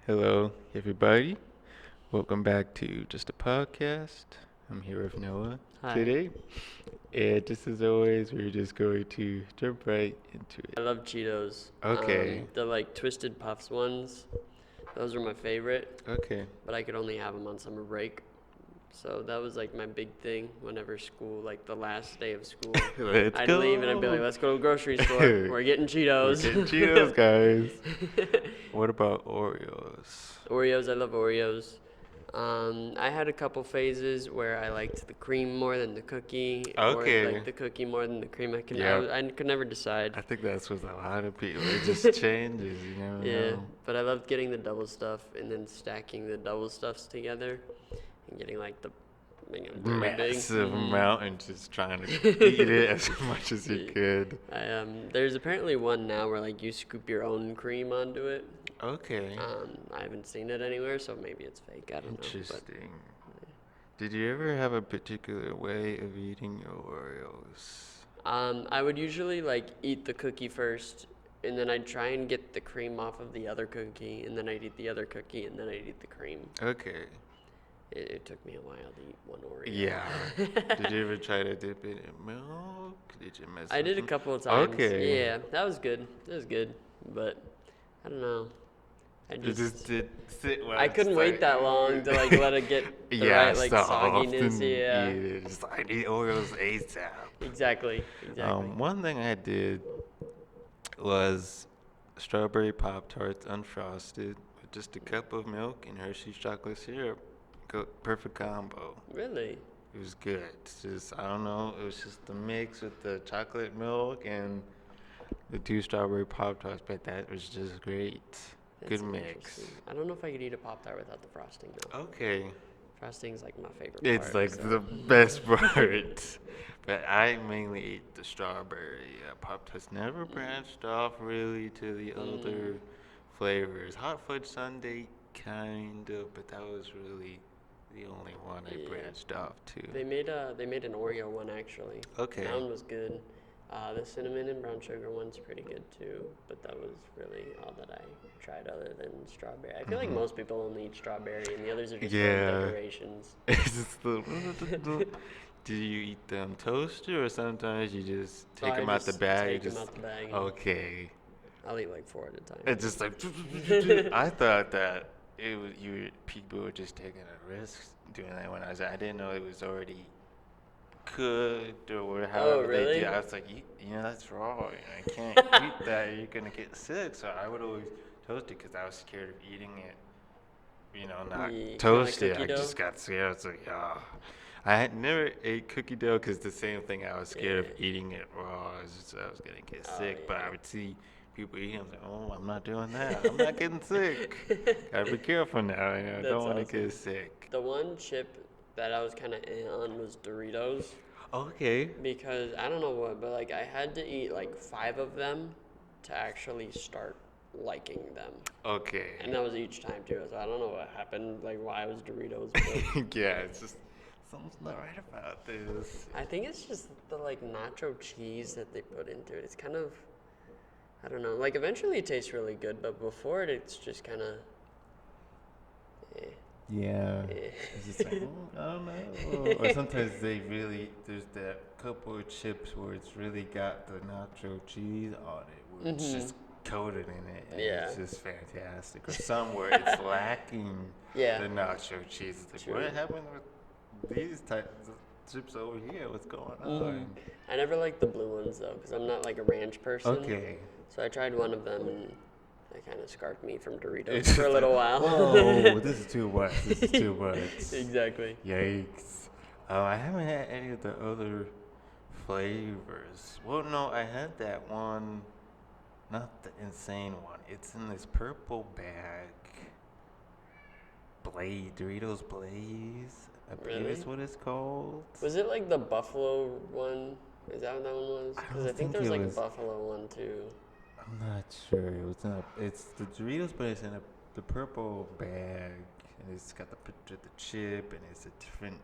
Hello, everybody. Welcome back to Just a Podcast. I'm here with Noah Hi. today. And just as always, we're just going to jump right into I it. love Cheetos. Okay, The like Twisted Puffs ones, those are my favorite, okay. but I could only have them on summer break. So that was like my big thing whenever school, like the last day of school, Let's I'd leave and I'd be like, go. let's go to the grocery store. We're getting We're Cheetos. getting Cheetos, guys. What about Oreos? Oreos, I love Oreos. I had a couple phases where I liked the cream more than the cookie, or Okay. like the cookie more than the cream. Yeah, I could never decide. I think that's with a lot of people. It just changes, you never Yeah, know. but I loved getting the double stuff and then stacking the double stuffs together and getting like the really big. Massive amount and just trying to eat it as much as you could. There's apparently one now where like you scoop your own cream onto it. Okay. I haven't seen it anywhere, so maybe it's fake. I don't know. But Interesting. Did you ever have a particular way of eating your Oreos? I would usually like eat the cookie first, and then I'd try and get the cream off of the other cookie, and then I'd eat the other cookie, and then I'd eat the cream. Okay. It took me a while to eat one Oreo. Yeah. Did you ever try to dip it in milk? Did you mess I with did a them? couple of times. Okay. Yeah, that was good. That was good, but I don't know. I You just just did sit I couldn't wait that long to like let it get the yeah, right like so sogginess. often Yeah, eat it. Just, I need Oreos ASAP. exactly. One thing I did was strawberry Pop Tarts unfrosted with just a cup of milk and Hershey's chocolate syrup. Perfect combo. Really? It was good. It's just, I don't know, it was just the mix with the chocolate milk and the two strawberry Pop Tarts, but that was just great. That's Good mix. interesting. I don't know if I could eat a Pop Tart without the frosting though. Okay. Frosting's like my favorite It's part. like So. the best part. But I mainly eat the strawberry Pop Tarts. Never branched off really to the other flavors. Hot fudge sundae, kind of, but that was really the only one I Yeah. branched off to. They made an Oreo one actually. Okay. That one was good. The cinnamon and brown sugar one's pretty good too, but that was really all that I tried other than strawberry. I feel like most people only eat strawberry, and the others are just for Yeah. decorations. It's just do you eat them toasted or sometimes you just take them out the bag? Take them out the bag. Okay. I'll eat like 4 at a time. It's just like I thought that people were just taking a risk doing that when I didn't know it was already cooked or however really? they do. I was like, that's raw. I can't eat that. You're gonna get sick. So I would always toast it because I was scared of eating it. Not Yeah, toasted. cookie I dough? just got scared. I was like, I had never ate cookie dough because the same thing. I was scared of eating it raw. I was gonna get sick. But I would see people eating. I was like, oh, I'm not doing that. I'm not getting sick. Gotta be careful now. I That's don't want to awesome. get sick. The one chip that I was kind of on was Doritos Okay. because I don't know what, but like I had to eat like 5 of them to actually start liking them. Okay. And that was each time too. So I don't know what happened, like why it was Doritos. But Yeah, it's just something's not right about this. I think it's just the like nacho cheese that they put into it. It's kind of, I don't know. Like eventually it tastes really good, but before it, it's just kind of. Yeah. It's just like, I don't know. Or sometimes there's that couple of chips where it's really got the nacho cheese on it, where it's just coated in it. And Yeah. It's just fantastic. Or somewhere it's lacking Yeah. the nacho cheese. It's like, True. what happened with these types of chips over here? What's going on? I never liked the blue ones though, because I'm not like a ranch person. Okay. So I tried one of them and they kind of scarred me from Doritos It's for a little while. Oh, this is too much. This is too much. Exactly. Yikes. I haven't had any of the other flavors. Well, no, I had that one, not the insane one. It's in this purple bag. Doritos Blaze. I believe Really? is what it's called. Was it like the buffalo one? Is that what that one was? Because I don't think there think was it like was. a buffalo one too. I'm not sure. It's the Doritos, but it's in the purple bag, and it's got the picture of the chip, and it's a different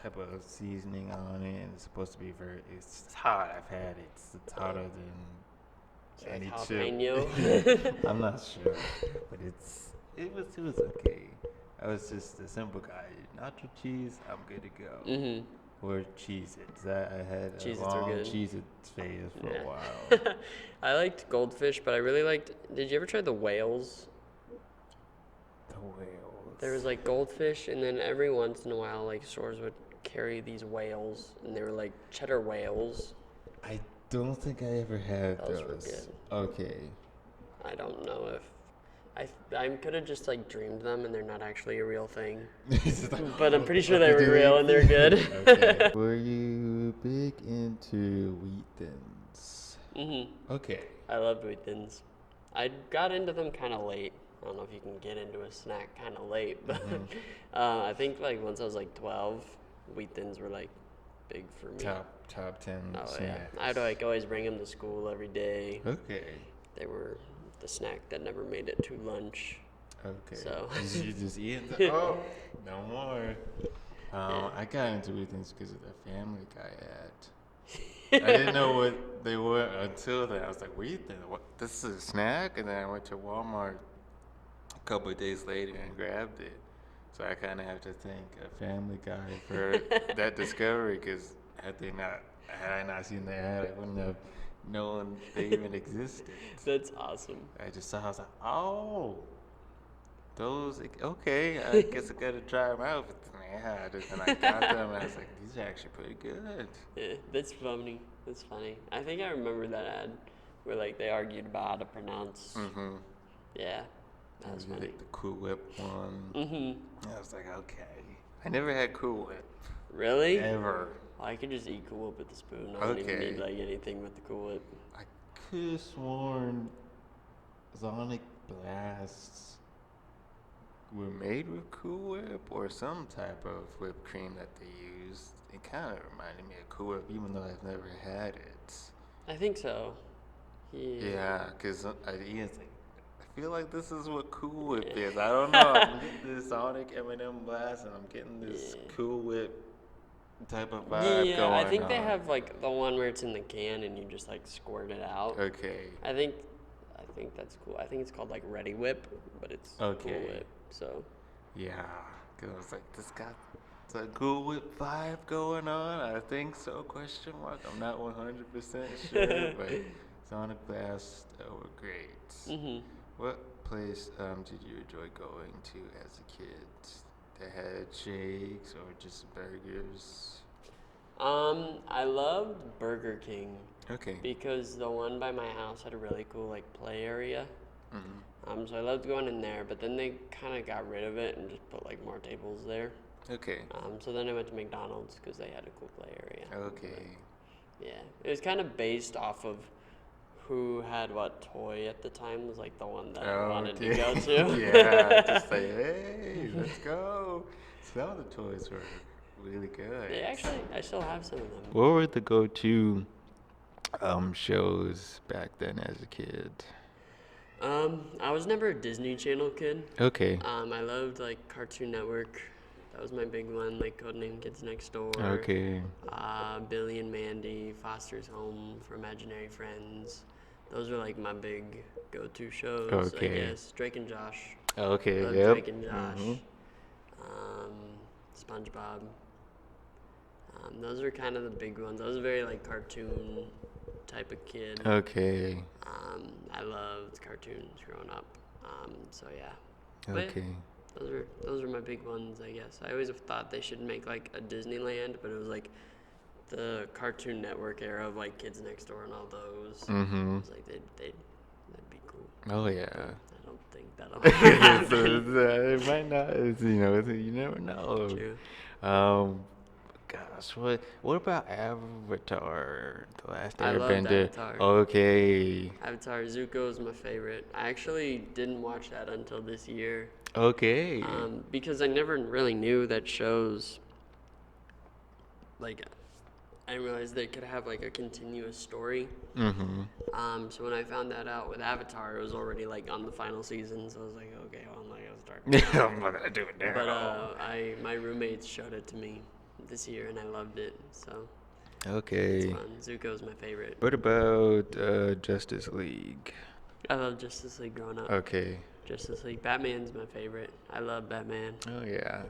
type of seasoning on it, and it's supposed to be it's hot. I've had it. It's hotter than Like any jalapeno. chip. I'm not sure, but it was okay. I was just a simple guy. Nacho cheese, I'm good to go. Mm-hmm. Or Cheez-Its. I had a Cheez-Its are long good. Cheez-Its phase for a while. Yeah. I liked Goldfish, but I really liked. Did you ever try the whales? The There whales. was like Goldfish, and then every once in a while, like stores would carry these whales, and they were like cheddar whales. I don't think I ever had Those were those. good. Okay. I don't know if I could have just like dreamed them, and they're not actually a real thing. It's just like, But I'm pretty sure what they did were they real and they're good. Okay. Were you big into wheat thins? Okay. I loved Wheat Thins. I got into them kind of late. I don't know if you can get into a snack kind of late, but I think like once I was like 12, Wheat Thins were like big for me. Top 10 Oh yeah, snacks. I'd like always bring them to school every day. Okay. They were the snack that never made it to lunch. Okay. So You just eat it. Oh, no more. Yeah. I got into wheat thins because of the Family Guy ad. I didn't know what they were until then. I was like, wheat thins? What? This is a snack? And then I went to Walmart a couple of days later and grabbed it. So I kind of have to thank a Family Guy for that discovery, because had I not seen the ad, I wouldn't have known they even existed. That's awesome. I just saw, I was like, oh, those, okay, I guess I gotta try them out. But yeah, and I got them, and I was like, these are actually pretty good. Yeah, that's funny. That's funny. I think I remember that ad where like they argued about how to pronounce. Mm-hmm. Yeah, that was funny. The Cool Whip one. Mm-hmm. I was like, okay. I never had Cool Whip. Really? Ever. I could just eat Cool Whip with a spoon. I don't even need like anything with the Cool Whip. I could have sworn Sonic Blasts were made with Cool Whip or some type of whipped cream that they used. It kind of reminded me of Cool Whip, even though I've never had it. I think so. Yeah, because Ian's like, I feel like this is what Cool Whip is. I don't know. I'm getting this Sonic M&M blast, and I'm getting this Cool Whip type of vibe going on. Yeah, I think they have like the one where it's in the can and you just like squirt it out. Okay. I think that's cool. I think it's called like Ready Whip, but it's Cool Whip. So. Yeah, because I was like, this got the Cool Whip vibe going on. I think so? Question mark. I'm not 100% sure, but Sonic Blast were great. Mhm. What place did you enjoy going to as a kid? That had shakes or just burgers? I loved Burger King. Okay. Because the one by my house had a really cool like play area. Mm-hmm. So I loved going in there, but then they kind of got rid of it and just put like more tables there. Okay. So then I went to McDonald's because they had a cool play area. Okay. But, yeah, it was kind of based off of who had what toy at the time was like the one that I wanted to go to. Yeah, just say, hey, let's go. Some of the toys were really good. I still have some of them. What were the go-to shows back then as a kid? I was never a Disney Channel kid. Okay. I loved like Cartoon Network. That was my big one, like Codename Kids Next Door. Okay. Billy and Mandy, Foster's Home for Imaginary Friends. Those were like my big go-to shows. Okay. I guess Drake and Josh. Okay. Loved Yep. Drake and Josh. Mm-hmm. SpongeBob. Those are kind of the big ones. I was a very like cartoon type of kid. Okay. I loved cartoons growing up. So yeah. Okay. But those are my big ones, I guess. I always thought they should make like a Disneyland, but it was like the Cartoon Network era of like Kids Next Door and all those. Mm-hmm. I was like, that'd be cool. Oh yeah. I don't think that'll happen. It might not. You never know. True. Gosh, what about Avatar, The Last I loved Airbender? Avatar. Okay. Avatar Zuko is my favorite. I actually didn't watch that until this year. Okay. Because I never really knew that shows, like, I didn't realize they could have, like, a continuous story. Mm-hmm. So when I found that out with Avatar, it was already, like, on the final season, so I was like, okay, well, I'm not going to start. I'm not going to do it now. But my roommates showed it to me this year, and I loved it, so. Okay. It's fun. Zuko's my favorite. What about Justice League? I love Justice League growing up. Okay. Justice League. Batman's my favorite. I love Batman. Oh yeah.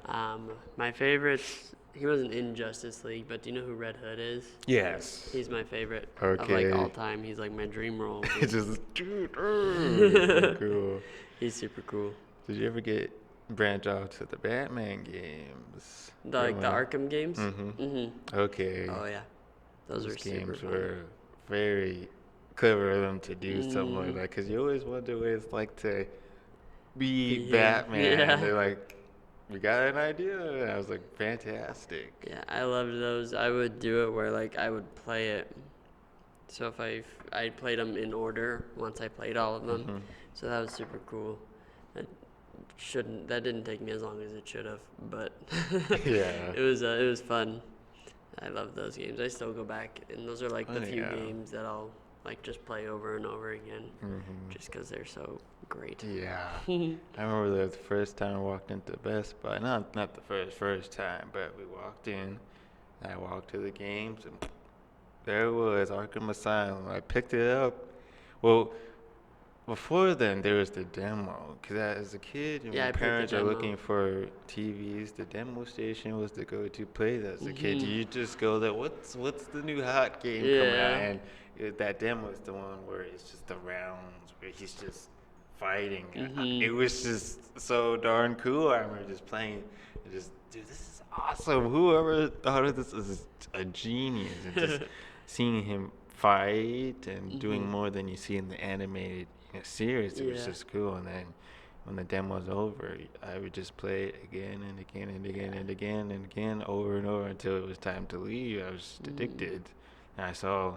My favorites. He wasn't in Justice League, but do you know who Red Hood is? Yes. He's my favorite of like Okay. all time. He's like my dream role. It's just dude, so cool. He's super cool. Did you ever branch out to the Batman games? Like the Arkham games? Okay. Oh yeah. Those are super games fun. were very clever of them to do something like Mm-hmm. that, because you always wonder what it's like to be Be him. Batman. Yeah. They're like, we got an idea, and I was like, fantastic. Yeah, I loved those. I would do it where like I would play it. So if I played them in order once I played all of them. Mm-hmm. So that was super cool. That didn't take me as long as it should have, but Yeah. it was fun. I love those games. I still go back, and those are like the Oh, few yeah. games that I'll like just play over and over again, Mm-hmm. just because they're so great. Yeah. I remember the first time I walked into Best Buy. Not the first time, but we walked in. I walked to the games, and there it was, Arkham Asylum. I picked it up. Well, before then, there was the demo. Because as a kid, and Yeah, when I played the parents are demo. looking for TVs, the demo station was the go-to place as a kid. Mhm. You just go there, what's the new hot game coming out? Yeah. And that demo is the one where it's just the rounds, where he's just fighting. Mhm. It was just so darn cool. I remember just playing and just, dude, this is awesome. Whoever thought of this is a genius. And just seeing him fight and doing Mhm. more than you see in the animated series, it was Yeah. just cool. And then when the demo's over, I would just play it again and again and again and again and again over and over until it was time to leave. I was just addicted. And I saw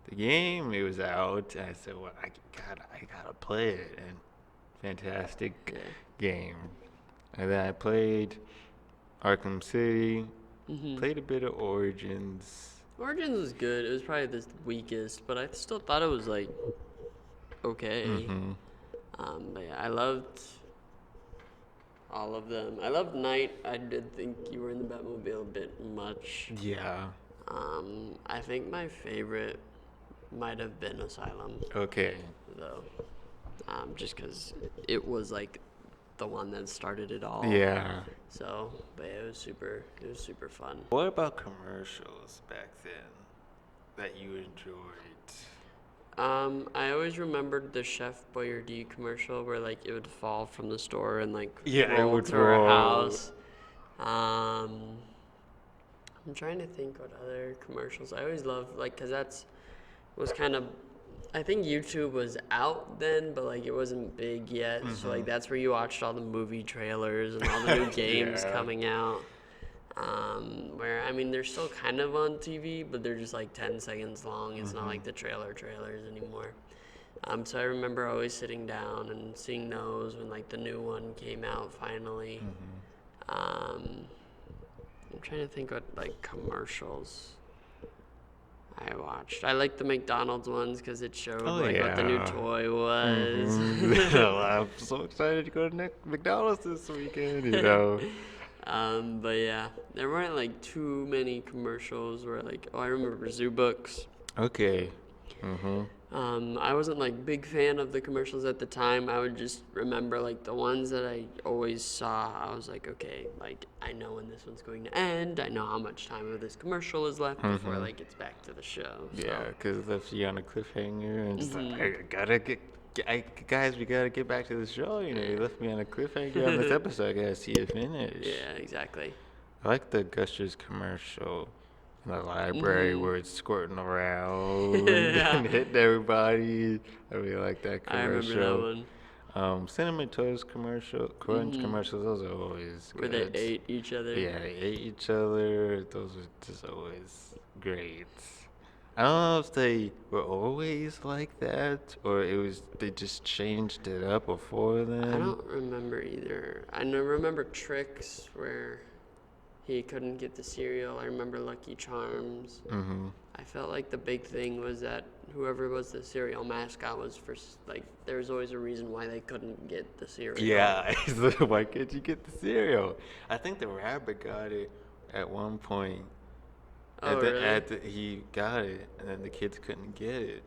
the game, it was out, and I said, well, I gotta play it. And fantastic Yeah. game. And then I played Arkham City, Mhm. played a bit of Origins. Origins was good. It was probably the weakest, but I still thought it was like okay. Mm-hmm. But yeah, I loved all of them. I loved Night. I did think you were in the Batmobile a bit much. Yeah. I think my favorite might have been Asylum, Okay. though. Just because it was like the one that started it all. Yeah. So, but yeah, it was super fun. What about commercials back then that you enjoyed? I always remembered the Chef Boyardee commercial where like it would fall from the store and like Yeah, it roll would to our roll. house. I'm trying to think what other commercials. I always loved like because was kind of. I think YouTube was out then, but like it wasn't big yet. So like that's where you watched all the movie trailers and all the new games Yeah. coming out. Where I mean they're still kind of on TV, but they're just like 10 seconds long. It's not like the trailers anymore. So I remember always sitting down and seeing those when like the new one came out finally. I'm trying to think what like commercials I watched. I like the McDonald's ones because it showed Oh, like what the new yeah. toy was. I'm so excited to go to McDonald's this weekend, you know. But yeah, there weren't like too many commercials where like, oh, I remember Zoo Books. Okay. Mm-hmm. I wasn't like big fan of the commercials at the time. I would just remember like the ones that I always saw. I was like, okay, like I know when this one's going to end. I know how much time of this commercial is left before like it's back to the show. So. Yeah, because it left you on a cliffhanger, and it's like, I gotta guys, we gotta get back to the show. You know, you left me on a cliffhanger on this episode. I gotta see it finish. Yeah, exactly. I like the Gushers commercial in the library where it's squirting around and hitting everybody. I really like that I commercial. remember that one. Cinnamon Toast commercial, Crunch commercials, those are always Where good. they ate each other. Yeah, they ate each other. Those are just always great. I don't know if they were always like that or they just changed it up before then. I don't remember either. Remember Tricks where he couldn't get the cereal. I remember Lucky Charms. Mm-hmm. I felt like the big thing was that whoever was the cereal mascot was like there was always a reason why they couldn't get the cereal. Yeah, why can't you get the cereal? I think the rabbit got it at one point. Oh, really? He got it, and then the kids couldn't get it.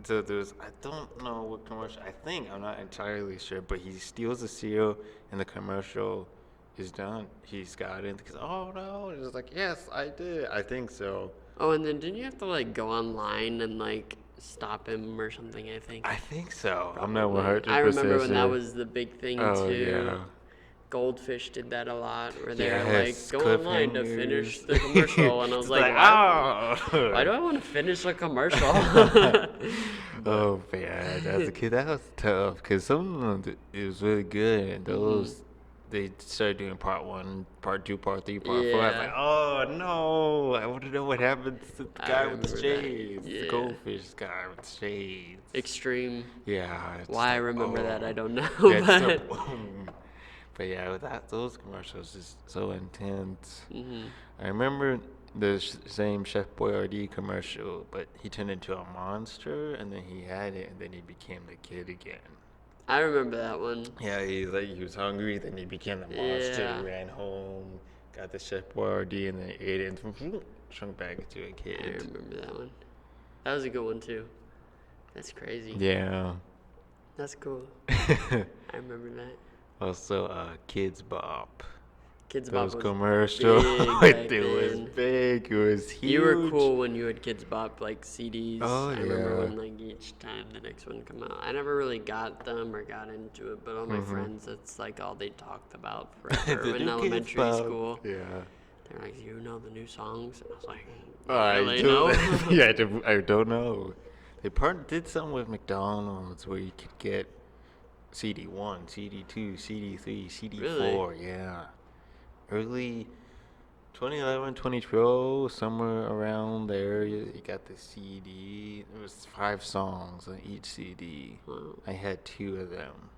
So there's, I don't know what commercial. I think I'm not entirely sure, but he steals the cereal, and the commercial is done. He's got it because oh no, it's like yes, I did. I think so. Oh, and then didn't you have to like go online and like stop him or something? I think. I think so. I'm not Probably. I 100 remember percent when that sure. was the big thing Oh too. yeah. Goldfish did that a lot, where they're like, Yes, go online to finish cliffhangers. the commercial, and I was It's like, like why oh. do I want to finish a commercial? But, Oh man, as a kid that was tough because some of them it was really good, and hmm those they started doing part one, part two, part three, part four. I was yeah, like, oh no, I want to know what happens to the I guy with the remember that. shades, the Yeah, goldfish guy with the shades. extreme. Yeah, it's just Why I like remember that, I oh, don't know, that's so. but But yeah, with that those commercials is so intense. hmm I remember the same Chef Boyardee commercial, but he turned into a monster, and then he had it, and then he became the kid again. I remember that one. Yeah, he was hungry, then he became the monster, Yeah, ran home, got the Chef Boyardee, and then ate it, and shrunk back into a I kid. remember that one. That was a good one too. That's crazy. Yeah. That's cool. I remember that. Also, Kids Bop. Kids Bop Those was commercials, big back it was then. big, it was You were huge. cool when you had Kids Bop like CDs. Oh I remember yeah. when like each time the next one come out. I never really got them or got into it, but all my friends, that's like all they talked about forever The in new Kids elementary Bop. school. Yeah. They're like, "You know the new songs?" And I was like, "Not I really, do. no." Yeah, I don't know. They did something with McDonald's where you could get CD1, CD2, CD3, Really? CD4. Yeah, early 2011, 2012, somewhere around there. You got the CD. There was 5 songs on each CD. Wow. I had 2 of them.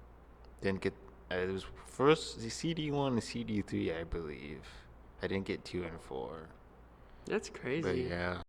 Didn't get. It was first the CD1 and CD3, I believe. I didn't get 2 and 4. That's But crazy. yeah.